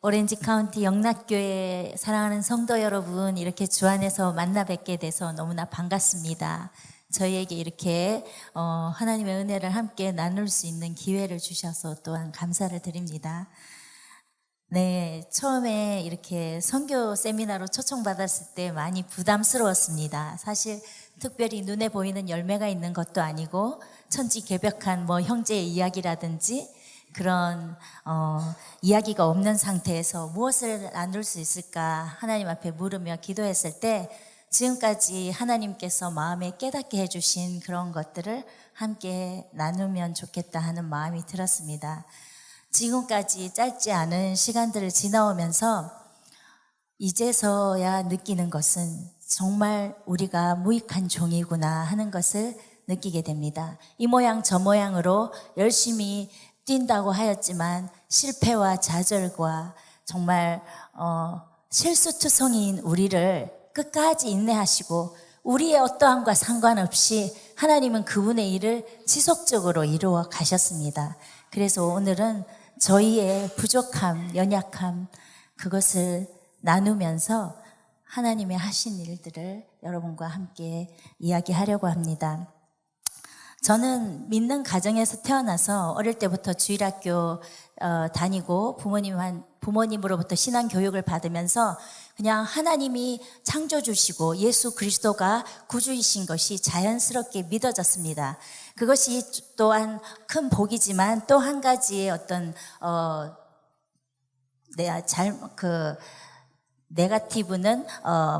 오렌지 카운티 영락교회 사랑하는 성도 여러분, 이렇게 주 안에서 만나 뵙게 돼서 너무나 반갑습니다. 저희에게 이렇게 하나님의 은혜를 함께 나눌 수 있는 기회를 주셔서 또한 감사를 드립니다. 네, 처음에 이렇게 선교 세미나로 초청받았을 때 많이 부담스러웠습니다. 사실 특별히 눈에 보이는 열매가 있는 것도 아니고 천지개벽한 형제의 이야기라든지 그런 이야기가 없는 상태에서 무엇을 나눌 수 있을까 하나님 앞에 물으며 기도했을 때 지금까지 하나님께서 마음에 깨닫게 해주신 그런 것들을 함께 나누면 좋겠다 하는 마음이 들었습니다. 지금까지 짧지 않은 시간들을 지나오면서 이제서야 느끼는 것은 정말 우리가 무익한 종이구나 하는 것을 느끼게 됩니다. 이 모양 저 모양으로 열심히 뛴다고 하였지만 실패와 좌절과 정말 실수투성이인 우리를 끝까지 인내하시고 우리의 어떠함과 상관없이 하나님은 그분의 일을 지속적으로 이루어 가셨습니다. 그래서 오늘은 저희의 부족함, 연약함 그것을 나누면서 하나님의 하신 일들을 여러분과 함께 이야기하려고 합니다. 저는 믿는 가정에서 태어나서 어릴 때부터 주일학교 다니고 부모님으로부터 신앙 교육을 받으면서 그냥 하나님이 창조주시고 예수 그리스도가 구주이신 것이 자연스럽게 믿어졌습니다. 그것이 또한 큰 복이지만 또 한 가지의 어떤 네거티브는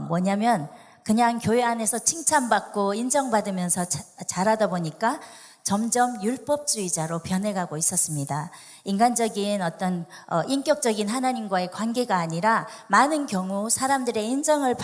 뭐냐면 그냥 교회 안에서 칭찬받고 인정받으면서 자라다 보니까 점점 율법주의자로 변해가고 있었습니다. 인간적인 어떤 인격적인 하나님과의 관계가 아니라 많은 경우 사람들의 인정을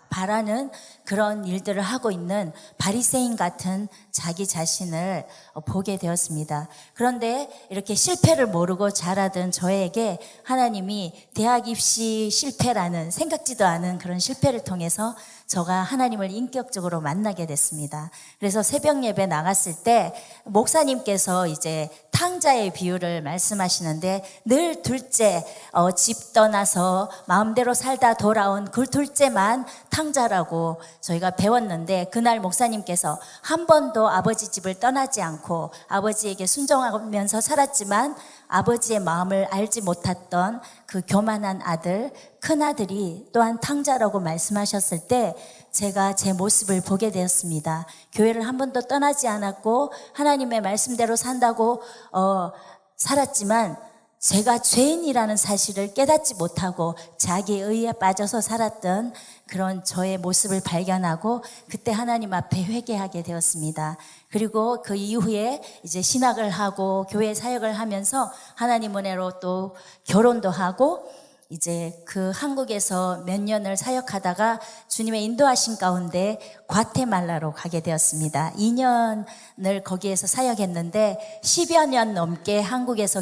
바라는 그런 일들을 하고 있는 바리새인 같은 자기 자신을 보게 되었습니다. 그런데 이렇게 실패를 모르고 자라던 저에게 하나님이 대학 입시 실패라는 생각지도 않은 그런 실패를 통해서 저가 하나님을 인격적으로 만나게 됐습니다. 그래서 새벽 예배 나갔을 때 목사님께서 이제 탕자의 비유를 말씀하시는데 늘 둘째 집 떠나서 마음대로 살다 돌아온 그 둘째만 탕자라고 저희가 배웠는데 그날 목사님께서 한 번도 아버지 집을 떠나지 않고 아버지에게 순종하면서 살았지만 아버지의 마음을 알지 못했던 그 교만한 아들, 큰아들이 또한 탕자라고 말씀하셨을 때 제가 제 모습을 보게 되었습니다. 교회를 한 번도 떠나지 않았고 하나님의 말씀대로 산다고 살았지만 제가 죄인이라는 사실을 깨닫지 못하고 자기의 의에 빠져서 살았던 그런 저의 모습을 발견하고 그때 하나님 앞에 회개하게 되었습니다. 그리고 그 이후에 이제 신학을 하고 교회 사역을 하면서 하나님 은혜로 또 결혼도 하고 이제 그 한국에서 몇 년을 사역하다가 주님의 인도하신 가운데 과테말라로 가게 되었습니다. 2년을 거기에서 사역했는데 10여 년 넘게 한국에서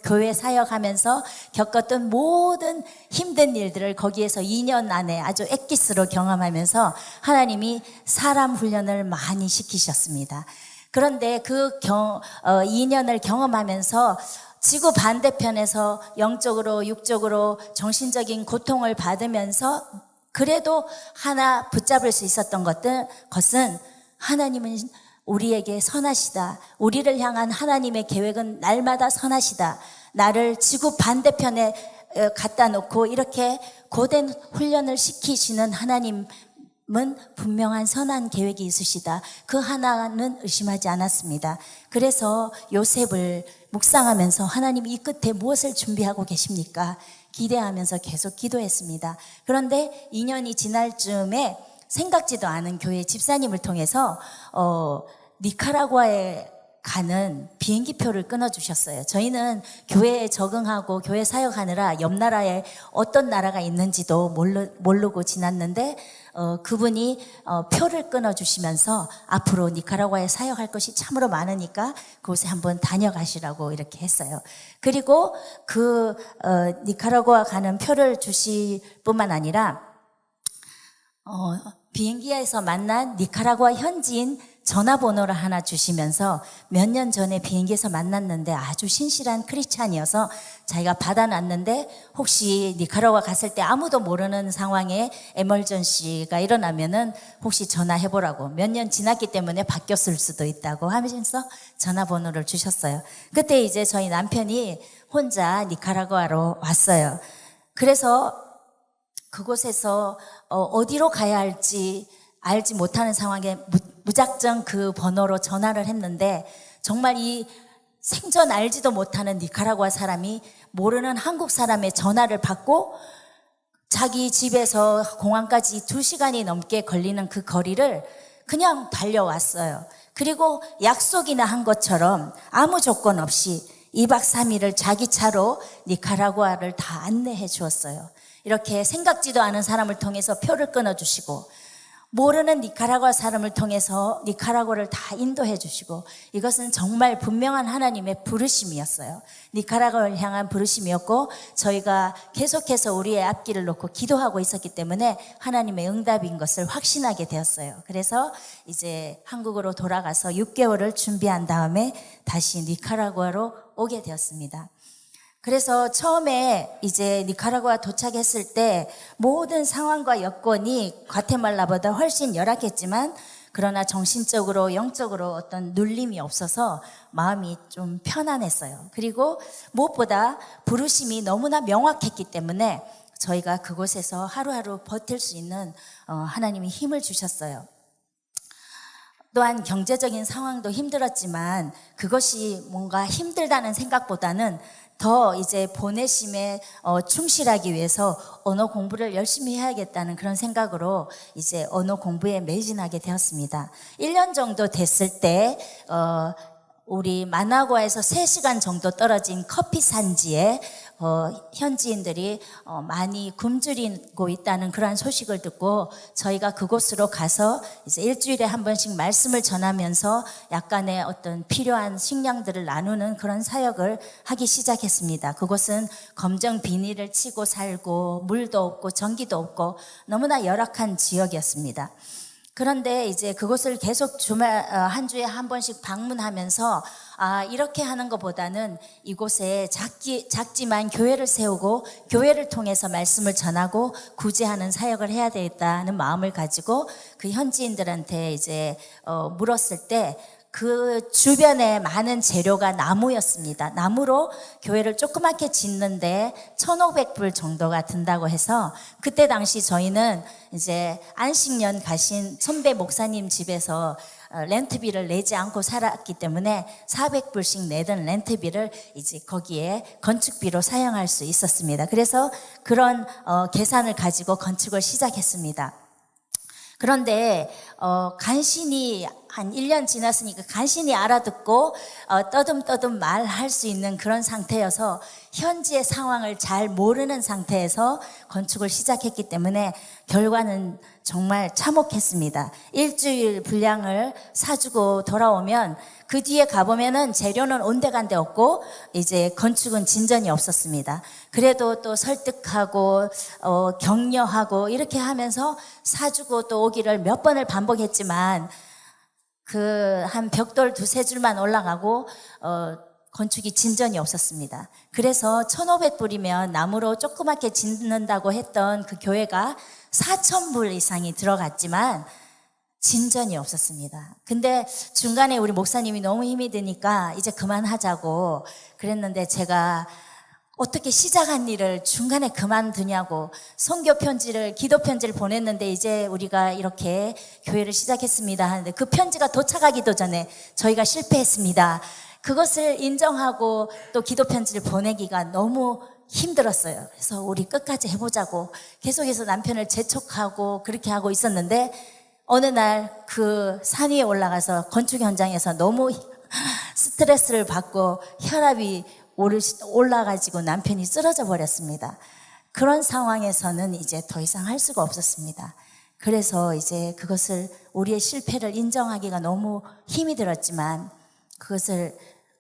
교회 사역하면서 겪었던 모든 힘든 일들을 거기에서 2년 안에 아주 엑기스로 경험하면서 하나님이 사람 훈련을 많이 시키셨습니다. 그런데 그 2년을 경험하면서 지구 반대편에서 영적으로 육적으로 정신적인 고통을 받으면서 그래도 하나 붙잡을 수 있었던 것은 하나님은 우리에게 선하시다. 우리를 향한 하나님의 계획은 날마다 선하시다. 나를 지구 반대편에 갖다 놓고 이렇게 고된 훈련을 시키시는 하나님 은 분명한 선한 계획이 있으시다. 그 하나는 의심하지 않았습니다. 그래서 요셉을 묵상하면서 하나님 이 끝에 무엇을 준비하고 계십니까? 기대하면서 계속 기도했습니다. 그런데 2년이 지날 즈음에 생각지도 않은 교회 집사님을 통해서 니카라과에 가는 비행기표를 끊어주셨어요. 저희는 교회에 적응하고 교회 사역하느라 옆 나라에 어떤 나라가 있는지도 모르고 지났는데 그분이 표를 끊어주시면서 앞으로 니카라과에 사역할 것이 참으로 많으니까 그곳에 한번 다녀가시라고 이렇게 했어요. 그리고 그 니카라과 가는 표를 주실 뿐만 아니라 비행기에서 만난 니카라과 현지인 전화번호를 하나 주시면서 몇 년 전에 비행기에서 만났는데 아주 신실한 크리스찬이어서 자기가 받아놨는데 혹시 니카라과 갔을 때 아무도 모르는 상황에 에멀전시가 일어나면은 혹시 전화해보라고, 몇 년 지났기 때문에 바뀌었을 수도 있다고 하면서 전화번호를 주셨어요. 그때 이제 저희 남편이 혼자 니카라과로 왔어요. 그래서 그곳에서 어디로 가야 할지 알지 못하는 상황에 무작정 그 번호로 전화를 했는데, 정말 이 생전 알지도 못하는 니카라과 사람이 모르는 한국 사람의 전화를 받고 자기 집에서 공항까지 2시간이 넘게 걸리는 그 거리를 그냥 달려왔어요. 그리고 약속이나 한 것처럼 아무 조건 없이 2박 3일을 자기 차로 니카라과를 다 안내해 주었어요. 이렇게 생각지도 않은 사람을 통해서 표를 끊어주시고, 모르는 니카라과 사람을 통해서 니카라과를 다 인도해 주시고, 이것은 정말 분명한 하나님의 부르심이었어요. 니카라과를 향한 부르심이었고, 저희가 계속해서 우리의 앞길을 놓고 기도하고 있었기 때문에 하나님의 응답인 것을 확신하게 되었어요. 그래서 이제 한국으로 돌아가서 6개월을 준비한 다음에 다시 니카라과로 오게 되었습니다. 그래서 처음에 이제 니카라과 도착했을 때 모든 상황과 여건이 과테말라보다 훨씬 열악했지만, 그러나 정신적으로 영적으로 어떤 눌림이 없어서 마음이 좀 편안했어요. 그리고 무엇보다 부르심이 너무나 명확했기 때문에 저희가 그곳에서 하루하루 버틸 수 있는 하나님이 힘을 주셨어요. 또한 경제적인 상황도 힘들었지만 그것이 뭔가 힘들다는 생각보다는 더 이제 보내심에 충실하기 위해서 언어 공부를 열심히 해야겠다는 그런 생각으로 이제 언어 공부에 매진하게 되었습니다. 1년 정도 됐을 때 우리 마나구아에서 3시간 정도 떨어진 커피 산지에 현지인들이 많이 굶주리고 있다는 그러한 소식을 듣고 저희가 그곳으로 가서 이제 일주일에 한 번씩 말씀을 전하면서 약간의 어떤 필요한 식량들을 나누는 그런 사역을 하기 시작했습니다. 그곳은 검정 비닐을 치고 살고 물도 없고 전기도 없고 너무나 열악한 지역이었습니다. 그런데 이제 그곳을 계속 주말 한 주에 한 번씩 방문하면서 이렇게 하는 것보다는 이곳에 작지만 교회를 세우고 교회를 통해서 말씀을 전하고 구제하는 사역을 해야 되겠다는 마음을 가지고 그 현지인들한테 이제 물었을 때 그 주변에 많은 재료가 나무였습니다. 나무로 교회를 조그맣게 짓는데 1,500불 정도가 든다고 해서, 그때 당시 저희는 이제 안식년 가신 선배 목사님 집에서 렌트비를 내지 않고 살았기 때문에 400불씩 내던 렌트비를 이제 거기에 건축비로 사용할 수 있었습니다. 그래서 그런 계산을 가지고 건축을 시작했습니다. 그런데 간신히 한 1년 지났으니까 간신히 알아듣고 떠듬떠듬 말할 수 있는 그런 상태여서 현지의 상황을 잘 모르는 상태에서 건축을 시작했기 때문에 결과는 정말 참혹했습니다. 일주일 분량을 사주고 돌아오면 그 뒤에 가보면은 재료는 온데간데 없고 이제 건축은 진전이 없었습니다. 그래도 또 설득하고 격려하고 이렇게 하면서 사주고 또 오기를 몇 번을 반복했지만 그 한 벽돌 2-3줄만 올라가고 건축이 진전이 없었습니다. 그래서 1,500불이면 나무로 조그맣게 짓는다고 했던 그 교회가 4,000불 이상이 들어갔지만 진전이 없었습니다. 근데 중간에 우리 목사님이 너무 힘이 드니까 이제 그만하자고 그랬는데, 제가 어떻게 시작한 일을 중간에 그만두냐고 선교 편지를, 기도 편지를 보냈는데 이제 우리가 이렇게 교회를 시작했습니다 하는데 그 편지가 도착하기도 전에 저희가 실패했습니다. 그것을 인정하고 또 기도 편지를 보내기가 너무 힘들었어요. 그래서 우리 끝까지 해보자고 계속해서 남편을 재촉하고 그렇게 하고 있었는데, 어느 날 그 산 위에 올라가서 건축 현장에서 너무 스트레스를 받고 혈압이 올라가지고 남편이 쓰러져 버렸습니다. 그런 상황에서는 이제 더 이상 할 수가 없었습니다. 그래서 이제 그것을, 우리의 실패를 인정하기가 너무 힘이 들었지만 그것을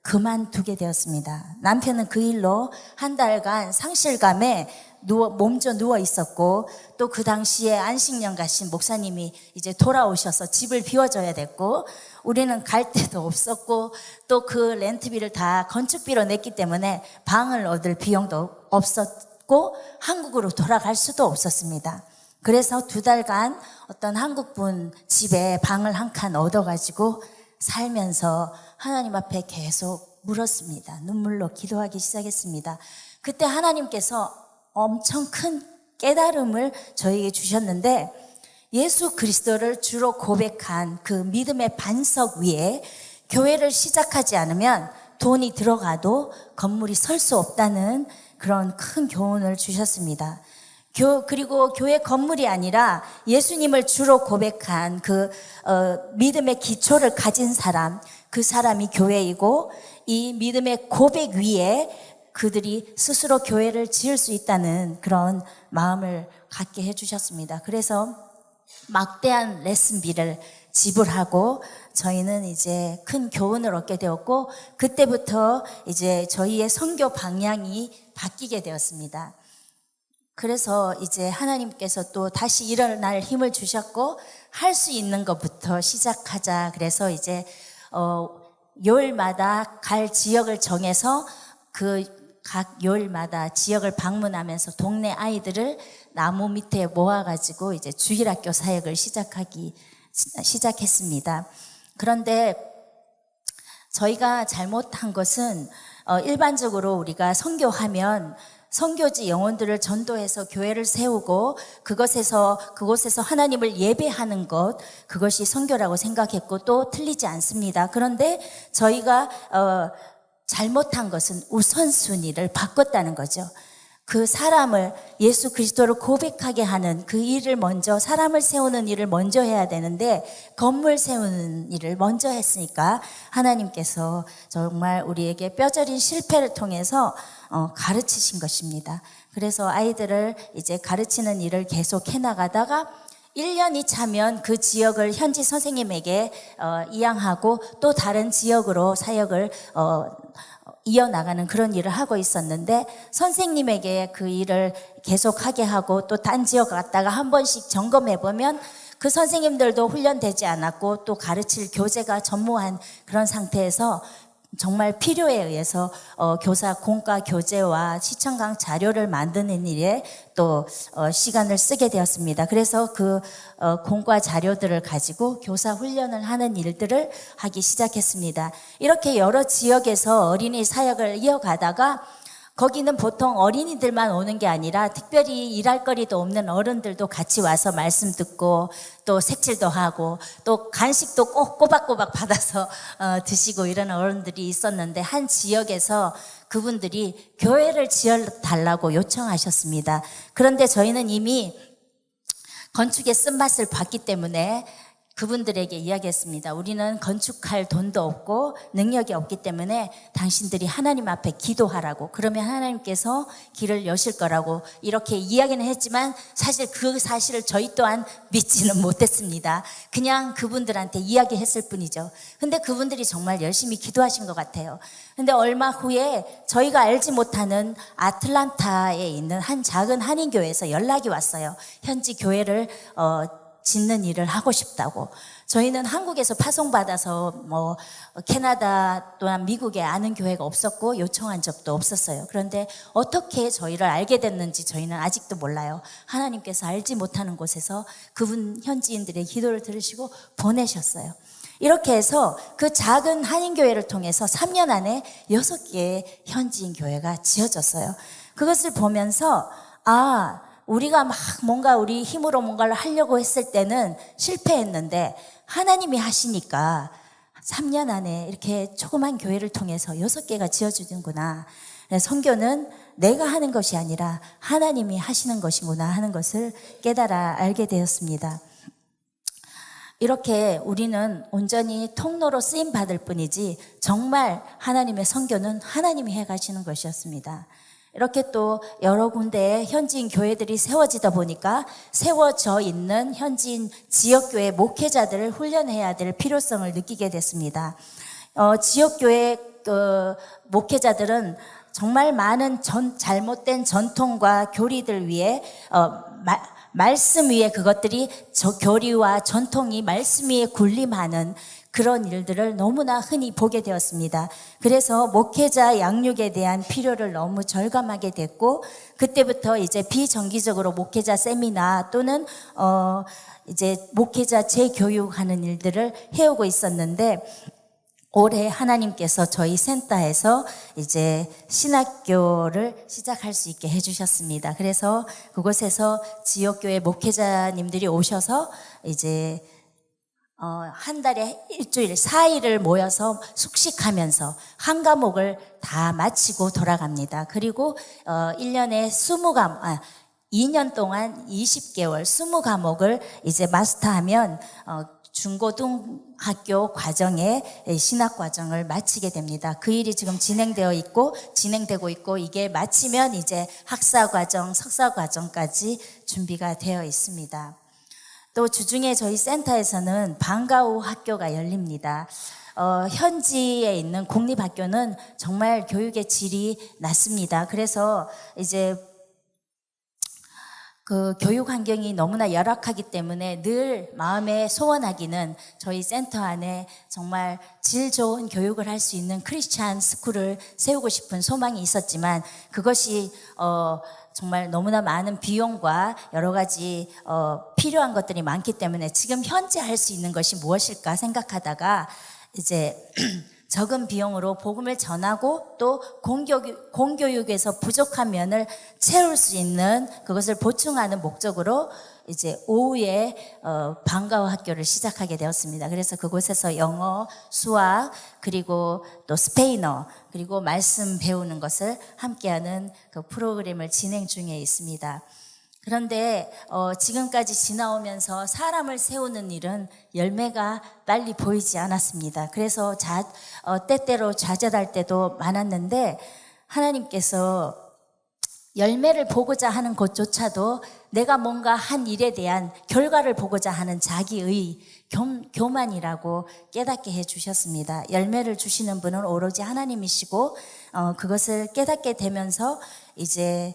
그만두게 되었습니다. 남편은 그 일로 한 달간 상실감에 몸져 누워 있었고, 또 그 당시에 안식년 가신 목사님이 이제 돌아오셔서 집을 비워줘야 됐고, 우리는 갈 데도 없었고, 또 그 렌트비를 다 건축비로 냈기 때문에 방을 얻을 비용도 없었고, 한국으로 돌아갈 수도 없었습니다. 그래서 2달간 어떤 한국분 집에 방을 한 칸 얻어가지고 살면서 하나님 앞에 계속 물었습니다. 눈물로 기도하기 시작했습니다. 그때 하나님께서 엄청 큰 깨달음을 저에게 주셨는데, 예수 그리스도를 주로 고백한 그 믿음의 반석 위에 교회를 시작하지 않으면 돈이 들어가도 건물이 설 수 없다는 그런 큰 교훈을 주셨습니다. 그리고 교회 건물이 아니라 예수님을 주로 고백한 그 믿음의 기초를 가진 사람, 그 사람이 교회이고, 이 믿음의 고백 위에 그들이 스스로 교회를 지을 수 있다는 그런 마음을 갖게 해주셨습니다. 그래서 막대한 레슨비를 지불하고 저희는 이제 큰 교훈을 얻게 되었고, 그때부터 이제 저희의 선교 방향이 바뀌게 되었습니다. 그래서 이제 하나님께서 또 다시 일어날 힘을 주셨고, 할 수 있는 것부터 시작하자. 그래서 이제 요일마다 갈 지역을 정해서 그 각 요일마다 지역을 방문하면서 동네 아이들을 나무 밑에 모아가지고 이제 주일학교 사역을 시작했습니다. 그런데 저희가 잘못한 것은 일반적으로 우리가 선교하면 선교지 영혼들을 전도해서 교회를 세우고 그곳에서 하나님을 예배하는 것, 그것이 선교라고 생각했고 또 틀리지 않습니다. 그런데 저희가 잘못한 것은 우선순위를 바꿨다는 거죠. 그 사람을, 예수 그리스도를 고백하게 하는 그 일을 먼저, 사람을 세우는 일을 먼저 해야 되는데 건물 세우는 일을 먼저 했으니까 하나님께서 정말 우리에게 뼈저린 실패를 통해서 가르치신 것입니다. 그래서 아이들을 이제 가르치는 일을 계속 해나가다가 1년이 차면 그 지역을 현지 선생님에게 이양하고 또 다른 지역으로 사역을 이어나가는 그런 일을 하고 있었는데, 선생님에게 그 일을 계속하게 하고 또 딴 지역 갔다가 한 번씩 점검해보면 그 선생님들도 훈련되지 않았고 또 가르칠 교재가 전무한 그런 상태에서 정말 필요에 의해서 교사 공과 교재와 시청강 자료를 만드는 일에 또 시간을 쓰게 되었습니다. 그래서 그 공과 자료들을 가지고 교사 훈련을 하는 일들을 하기 시작했습니다. 이렇게 여러 지역에서 어린이 사역을 이어가다가 거기는 보통 어린이들만 오는 게 아니라 특별히 일할 거리도 없는 어른들도 같이 와서 말씀 듣고 또 색칠도 하고 또 간식도 꼭 꼬박꼬박 받아서 드시고 이런 어른들이 있었는데, 한 지역에서 그분들이 교회를 지어달라고 요청하셨습니다. 그런데 저희는 이미 건축의 쓴맛을 봤기 때문에 그분들에게 이야기했습니다. 우리는 건축할 돈도 없고 능력이 없기 때문에 당신들이 하나님 앞에 기도하라고, 그러면 하나님께서 길을 여실 거라고 이렇게 이야기는 했지만 사실 그 사실을 저희 또한 믿지는 못했습니다. 그냥 그분들한테 이야기했을 뿐이죠. 근데 그분들이 정말 열심히 기도하신 것 같아요. 근데 얼마 후에 저희가 알지 못하는 아틀란타에 있는 한 작은 한인교회에서 연락이 왔어요. 현지 교회를 짓는 일을 하고 싶다고. 저희는 한국에서 파송받아서 캐나다 또한 미국에 아는 교회가 없었고 요청한 적도 없었어요. 그런데 어떻게 저희를 알게 됐는지 저희는 아직도 몰라요. 하나님께서 알지 못하는 곳에서 그분 현지인들의 기도를 들으시고 보내셨어요. 이렇게 해서 그 작은 한인교회를 통해서 3년 안에 6개의 현지인 교회가 지어졌어요. 그것을 보면서 우리가 막 뭔가 우리 힘으로 뭔가를 하려고 했을 때는 실패했는데 하나님이 하시니까 3년 안에 이렇게 조그만 교회를 통해서 6개가 지어지는구나. 선교는 내가 하는 것이 아니라 하나님이 하시는 것이구나 하는 것을 깨달아 알게 되었습니다. 이렇게 우리는 온전히 통로로 쓰임 받을 뿐이지 정말 하나님의 선교는 하나님이 해가시는 것이었습니다. 이렇게 또 여러 군데에 현지인 교회들이 세워지다 보니까 세워져 있는 현지인 지역교회 목회자들을 훈련해야 될 필요성을 느끼게 됐습니다. 지역교회 목회자들은 정말 많은 잘못된 전통과 교리들 위에 말씀 위에 그것들이 교리와 전통이 말씀 위에 군림하는 그런 일들을 너무나 흔히 보게 되었습니다. 그래서 목회자 양육에 대한 필요를 너무 절감하게 됐고, 그때부터 이제 비정기적으로 목회자 세미나 또는 이제 목회자 재교육하는 일들을 해오고 있었는데, 올해 하나님께서 저희 센터에서 이제 신학교를 시작할 수 있게 해주셨습니다. 그래서 그곳에서 지역교회 목회자님들이 오셔서 이제 한 달에 일주일 4일을 모여서 숙식하면서 한 과목을 다 마치고 돌아갑니다. 그리고 1년에 2년 동안 20개월 20과목을 이제 마스터하면 중고등학교 과정의 신학 과정을 마치게 됩니다. 그 일이 지금 진행되고 있고 이게 마치면 이제 학사 과정, 석사 과정까지 준비가 되어 있습니다. 또 주중에 저희 센터에서는 방과 후 학교가 열립니다. 현지에 있는 공립학교는 정말 교육의 질이 낮습니다. 그래서 이제 그 교육 환경이 너무나 열악하기 때문에 늘 마음에 소원하기는 저희 센터 안에 정말 질 좋은 교육을 할 수 있는 크리스찬 스쿨을 세우고 싶은 소망이 있었지만 그것이 정말 너무나 많은 비용과 여러 가지 필요한 것들이 많기 때문에 지금 현재 할 수 있는 것이 무엇일까 생각하다가 이제 적은 비용으로 복음을 전하고 또 공교육에서 부족한 면을 채울 수 있는 그것을 보충하는 목적으로 이제 오후에 방과 후 학교를 시작하게 되었습니다. 그래서 그곳에서 영어, 수학, 그리고 또 스페인어, 그리고 말씀 배우는 것을 함께하는 그 프로그램을 진행 중에 있습니다. 그런데 지금까지 지나오면서 사람을 세우는 일은 열매가 빨리 보이지 않았습니다. 그래서 때때로 좌절할 때도 많았는데 하나님께서 열매를 보고자 하는 것조차도 내가 뭔가 한 일에 대한 결과를 보고자 하는 자기의 교만이라고 깨닫게 해주셨습니다. 열매를 주시는 분은 오로지 하나님이시고 그것을 깨닫게 되면서 이제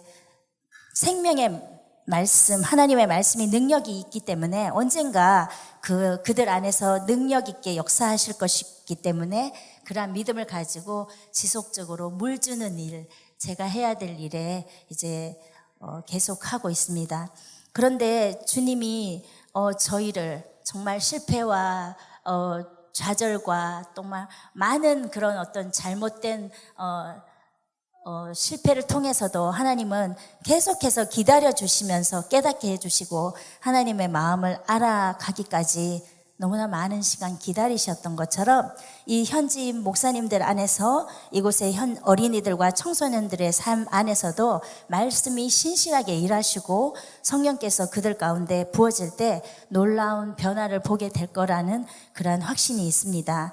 생명의 말씀, 하나님의 말씀이 능력이 있기 때문에 언젠가 그들 안에서 능력 있게 역사하실 것이기 때문에 그러한 믿음을 가지고 지속적으로 물 주는 일, 제가 해야 될 일에 이제 계속하고 있습니다. 그런데 주님이 저희를 정말 실패와 좌절과 정말 많은 그런 어떤 잘못된 실패를 통해서도 하나님은 계속해서 기다려주시면서 깨닫게 해주시고 하나님의 마음을 알아가기까지 너무나 많은 시간 기다리셨던 것처럼 이 현지 목사님들 안에서 이곳의 어린이들과 청소년들의 삶 안에서도 말씀이 신실하게 일하시고 성령께서 그들 가운데 부어질 때 놀라운 변화를 보게 될 거라는 그러한 확신이 있습니다.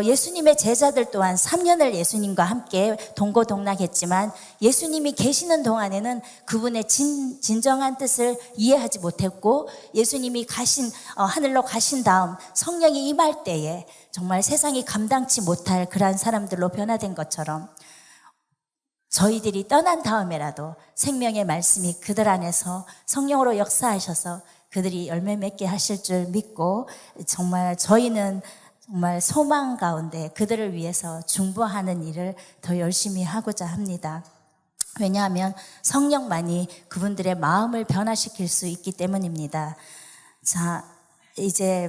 예수님의 제자들 또한 3년을 예수님과 함께 동고동락했지만 예수님이 계시는 동안에는 그분의 진정한 뜻을 이해하지 못했고 예수님이 하늘로 가신 다음 성령이 임할 때에 정말 세상이 감당치 못할 그러한 사람들로 변화된 것처럼 저희들이 떠난 다음에라도 생명의 말씀이 그들 안에서 성령으로 역사하셔서 그들이 열매 맺게 하실 줄 믿고 정말 저희는 정말 소망 가운데 그들을 위해서 중보하는 일을 더 열심히 하고자 합니다. 왜냐하면 성령만이 그분들의 마음을 변화시킬 수 있기 때문입니다. 자, 이제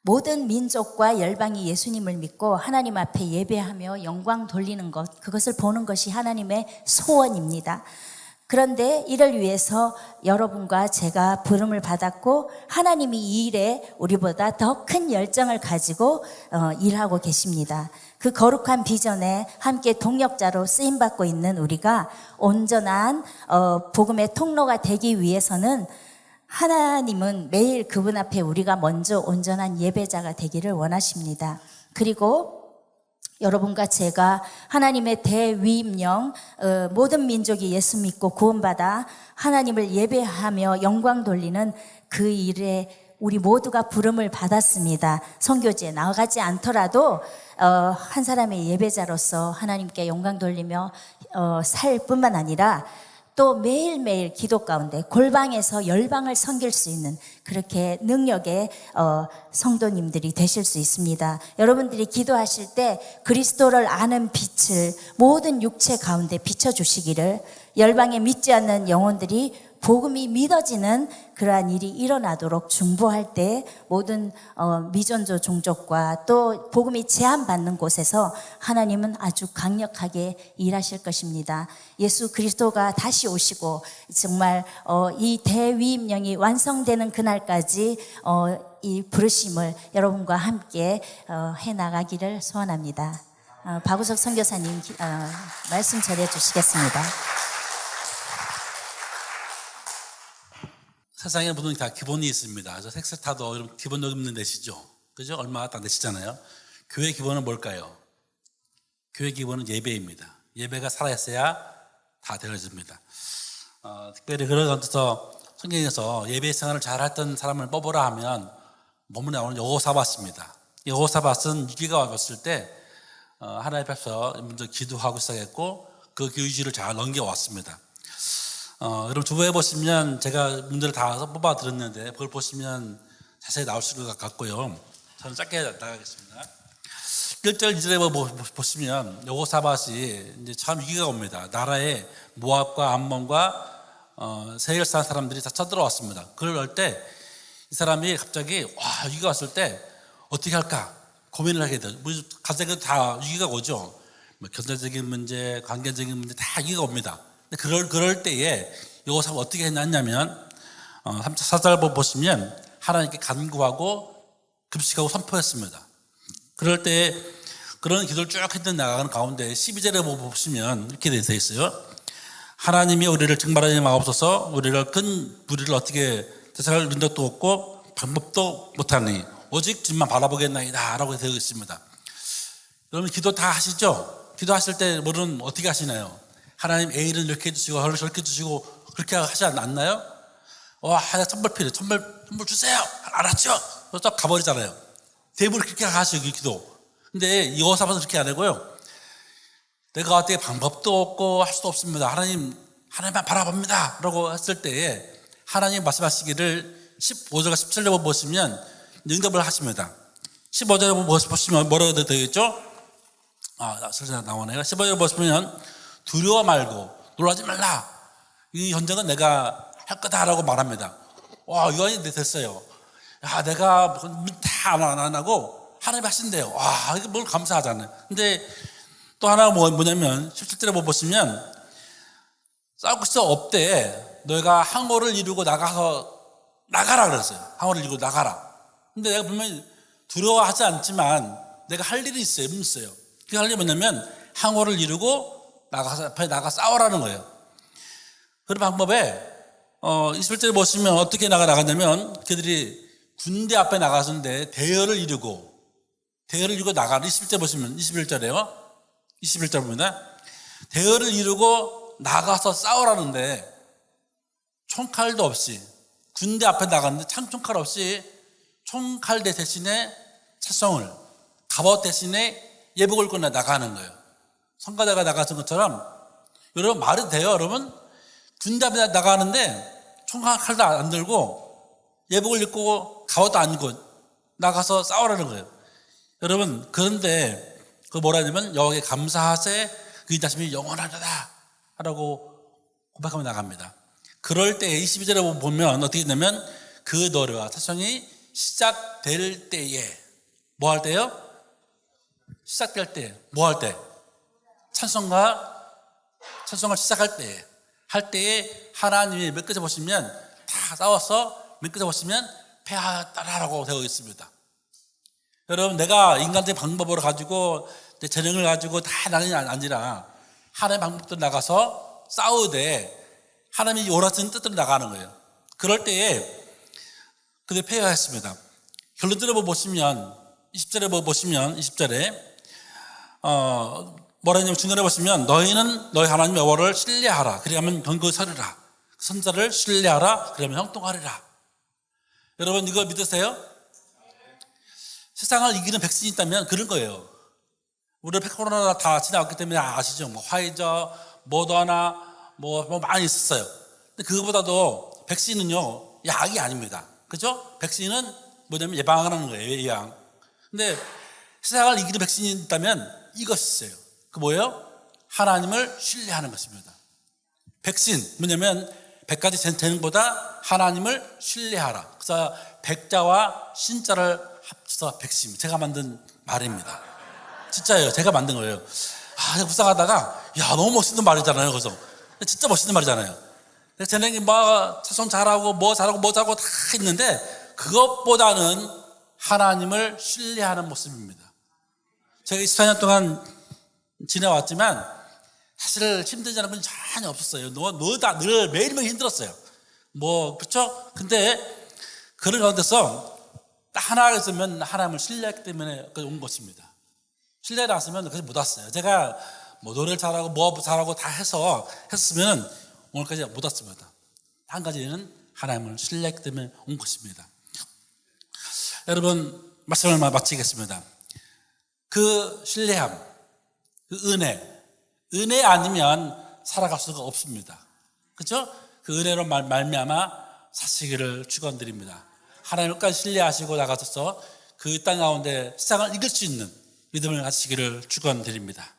모든 민족과 열방이 예수님을 믿고 하나님 앞에 예배하며 영광 돌리는 것, 그것을 보는 것이 하나님의 소원입니다. 그런데 이를 위해서 여러분과 제가 부름을 받았고 하나님이 이 일에 우리보다 더 큰 열정을 가지고 일하고 계십니다. 그 거룩한 비전에 함께 동력자로 쓰임받고 있는 우리가 온전한 복음의 통로가 되기 위해서는 하나님은 매일 그분 앞에 우리가 먼저 온전한 예배자가 되기를 원하십니다. 그리고 여러분과 제가 하나님의 대위임령 모든 민족이 예수 믿고 구원받아 하나님을 예배하며 영광 돌리는 그 일에 우리 모두가 부름을 받았습니다. 선교지에 나가지 않더라도 한 사람의 예배자로서 하나님께 영광 돌리며 살 뿐만 아니라 또 매일매일 기도 가운데 골방에서 열방을 섬길 수 있는 그렇게 능력의 성도님들이 되실 수 있습니다. 여러분들이 기도하실 때 그리스도를 아는 빛을 모든 육체 가운데 비춰주시기를, 열방에 믿지 않는 영혼들이 복음이 믿어지는 그러한 일이 일어나도록 중보할 때 모든 미전조 종족과 또 복음이 제한받는 곳에서 하나님은 아주 강력하게 일하실 것입니다. 예수 그리스도가 다시 오시고 정말 이 대위임령이 완성되는 그날까지 이 부르심을 여러분과 함께 해나가기를 소원합니다. 박우석 선교사님 말씀 전해 주시겠습니다. 세상에 모든 다 기본이 있습니다. 그래서 색세 타도 여러분 기본 요금 내시죠? 그죠? 얼마 딱 내시잖아요. 교회 기본은 뭘까요? 교회 기본은 예배입니다. 예배가 살아있어야 다 되어집니다. 특별히 그런 것에서 성경에서 예배 생활을 잘 했던 사람을 뽑으라 하면 몸에 나오는 여호사밧입니다. 여호사밧은 위기가 왔을 때 하나님 앞에서 먼저 기도하고 시작했고 그 의지를 잘 넘겨왔습니다. 여러분 주보에 보시면 제가 문제를 다 뽑아 드렸는데 그걸 보시면 자세히 나올 것 같고요. 저는 짧게 나가겠습니다. 1절 2절에 보시면 여호사밧이 이제 참 위기가 옵니다. 나라에 모압과 암몬과 세일 산 사람들이 다 쳐들어왔습니다. 그럴 때 이 사람이 갑자기 위기가 왔을 때 어떻게 할까 고민을 하게 돼요. 가정에도 다 위기가 오죠. 경제적인 문제, 관계적인 문제 다 위기가 옵니다. 그럴 때에 여호사밧 어떻게 했냐면 4절 보시면 하나님께 간구하고 급식하고 선포했습니다. 그럴 때 그런 기도를 쭉 했던 나가는 가운데 12절에 보시면 이렇게 되어 있어요. 하나님이 우리를 증발하지 마옵소서. 우리를 큰 무리를 어떻게 대적할 능력도 없고 방법도 못하니 오직 주님만 바라보겠나이다 라고 되어 있습니다. 여러분 기도 다 하시죠? 기도하실 때 뭐는 어떻게 하시나요? 하나님 A를 이렇게 해주시고 저를 저렇게 해주시고 그렇게 하지 않나요? 천벌 필요해. 천벌 주세요. 알았죠? 딱 가버리잖아요. 대부분 그렇게 하시고 기도. 근데 여호사밧은 그렇게 안 하고요. 내가 어떻게 방법도 없고 할 수도 없습니다. 하나님만 바라봅니다 라고 했을 때에 하나님 말씀하시기를 15절과 17절 보시면 응답을 하십니다. 15절에 보시면 뭐라고 되어 있죠? 슬슬 나오네요. 15절에 보시면 두려워 말고 놀라지 말라. 이 전쟁은 내가 할 거다라고 말합니다. 유한이 됐어요. 내가 다 안 하고 하나님이 하신대요. 이게 뭘 감사하잖아요. 근데 또 하나가 뭐냐면 17절에 보시면 싸울 수 없대. 너희가 항오를 이루고 나가라 그랬어요. 항오를 이루고 나가라. 근데 내가 분명히 두려워하지 않지만 내가 할 일이 있어요. 그 할 일이 뭐냐면 항오를 이루고 앞에 나가 싸우라는 거예요. 그런 방법에 21절에 보시면 어떻게 나가냐면 그들이 군대 앞에 나가서는데 대열을 이루고 나가는 21절 보시면 21절에요. 21절입니다. 대열을 이루고 나가서 싸우라는데 총칼도 없이 군대 앞에 나갔는데 총칼 없이 총칼 대신에 차성을 갑옷 대신에 예복을 꺼내 나가는 거예요. 성가대가 나가는 것처럼 여러분 말이 돼요 여러분? 군대 앞에 나가는데 총칼도 안 들고 예복을 입고 갑옷도 안 입고 나가서 싸우라는 거예요. 여러분 그런데 그 뭐라 하냐면 여호와께 감사하세 그 인자심이 영원하다 라고 고백하며 나갑니다. 그럴 때 22절에 보면 어떻게 되냐면 그 노래와 찬송이 시작될 때에 뭐 할 때요? 시작될 때 뭐 할 때? 찬송을 시작할 때에 할 때에 하나님이 몇 끝에 보시면 다 싸워서 맨 끝에 보시면 패하였다라고 되어 있습니다. 여러분 내가 인간적인 방법으로 가지고 내 재능을 가지고 다 나는 아니라 하나님의 방법대로 나가서 싸우되 하나님이 원하시는 뜻대로 나가는 거예요. 그럴 때에 그들이 패하였습니다. 결론적으로 보시면 20절에 보시면 20절에 뭐라 했냐면 중간에 보시면 너희는 너희 하나님 여호와를 신뢰하라. 그리하면 경고히 서리라. 선자를 신뢰하라. 그러면 형통하리라. 여러분 이거 믿으세요? 세상을 이기는 백신이 있다면 그런 거예요. 우리 코로나 다 지나왔기 때문에 아시죠? 뭐 화이자, 모더나 뭐 많이 있었어요. 근데 그거보다도 백신은요 약이 아닙니다. 그죠? 백신은 뭐냐면 예방하는 거예요. 예방. 근데 세상을 이기는 백신이 있다면 이것이 있어요. 그 뭐예요? 하나님을 신뢰하는 것입니다. 백신 뭐냐면 100가지 재능보다 하나님을 신뢰하라. 그래서 백자와 신자를 합쳐서 백신. 제가 만든 말입니다. 진짜예요. 제가 만든 거예요. 제가 묵상하다가 야 너무 멋있는 말이잖아요. 그래서 진짜 멋있는 말이잖아요. 재능이 뭐 차선 잘하고 뭐 잘하고 뭐 잘하고 다 있는데 그것보다는 하나님을 신뢰하는 모습입니다. 제가 24년 동안 지내왔지만 사실 힘들지 않은 건 전혀 없었어요. 늘 매일매일 힘들었어요. 뭐 그렇죠? 근데 그런 가운데서 딱 하나 있으면 하나님을 신뢰했기 때문에 온 것입니다. 신뢰를 안 했으면 그것이 못 왔어요. 제가 뭐 노래를 잘하고 뭐 잘하고 다 했으면 오늘까지 못 왔습니다. 한 가지는 하나님을 신뢰했기 때문에 온 것입니다. 여러분 말씀을 마치겠습니다. 그 신뢰함, 그 은혜 아니면 살아갈 수가 없습니다. 그렇죠? 그 은혜로 말미암아 사시기를 축원드립니다. 하나님을 끝까지 신뢰하시고 나가셔서 그 땅 가운데 세상을 이길 수 있는 믿음을 가지시기를 축원드립니다.